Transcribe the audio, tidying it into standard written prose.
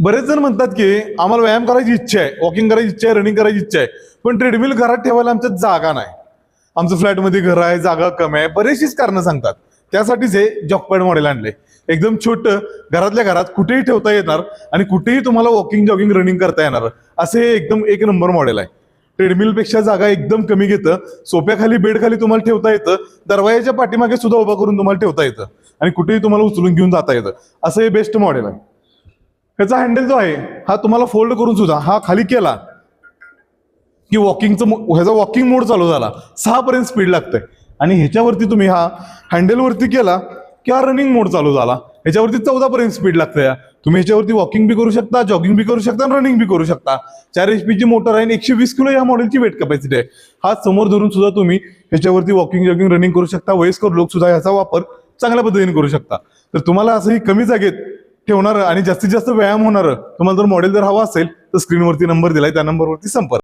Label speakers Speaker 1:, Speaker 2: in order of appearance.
Speaker 1: बरेच जण म्हणतात की आम्हाला व्यायाम करायची इच्छा आहे, वॉकिंग करायची इच्छा आहे, रनिंग करायची इच्छा आहे, पण ट्रेडमिल घरात ठेवायला आमच्यात जागा नाही, आमचं फ्लॅटमध्ये घर आहे, जागा कमी आहे, बरेचशीच कारणं सांगतात. त्यासाठीच हे जॉकपॅड मॉडेल आणले. एकदम छोटं, घरातल्या घरात कुठेही ठेवता येणार आणि कुठेही तुम्हाला वॉकिंग जॉगिंग रनिंग करता येणार असे एकदम एक नंबर मॉडेल आहे. ट्रेडमिल पेक्षा जागा एकदम कमी घेतं, सोप्याखाली बेड खाली तुम्हाला ठेवता येतं, दरवाजाच्या पाठीमागे सुद्धा उभा करून तुम्हाला ठेवता येतं आणि कुठेही तुम्हाला उचलून घेऊन जाता येतं. असं हे बेस्ट मॉडेल आहे. ह्याचा हँडल जो आहे हा तुम्हाला फोल्ड करून सुद्धा हा खाली केला की ह्याचा वॉकिंग मोड चालू झाला, 6 पर्यंत स्पीड लागतंय. आणि ह्याच्यावरती तुम्ही हा हँडलवरती केला की हा रनिंग मोड चालू झाला. ह्याच्यावरती 14 पर्यंत स्पीड लागते. तुम्ही ह्याच्यावरती वॉकिंग बी करू शकता, जॉगिंग बी करू शकता, रनिंग बी करू शकता. 4 HP ची मोटर आहे आणि 120 किलो या मॉडेलची वेट कॅपॅसिटी आहे. हा समोर धरून सुद्धा तुम्ही ह्याच्यावरती वॉकिंग जॉगिंग रनिंग करू शकता. वयस्कर लोक सुद्धा ह्याचा वापर चांगल्या पद्धतीने करू शकता. तर तुम्हाला असंही कमी जागेत ठेवणार आणि जास्तीत जास्त व्यायाम होणार तुम्हाला जर मॉडेल जर हवा असेल तर स्क्रीनवरती नंबर दिलाय, त्या नंबरवरती संपर्क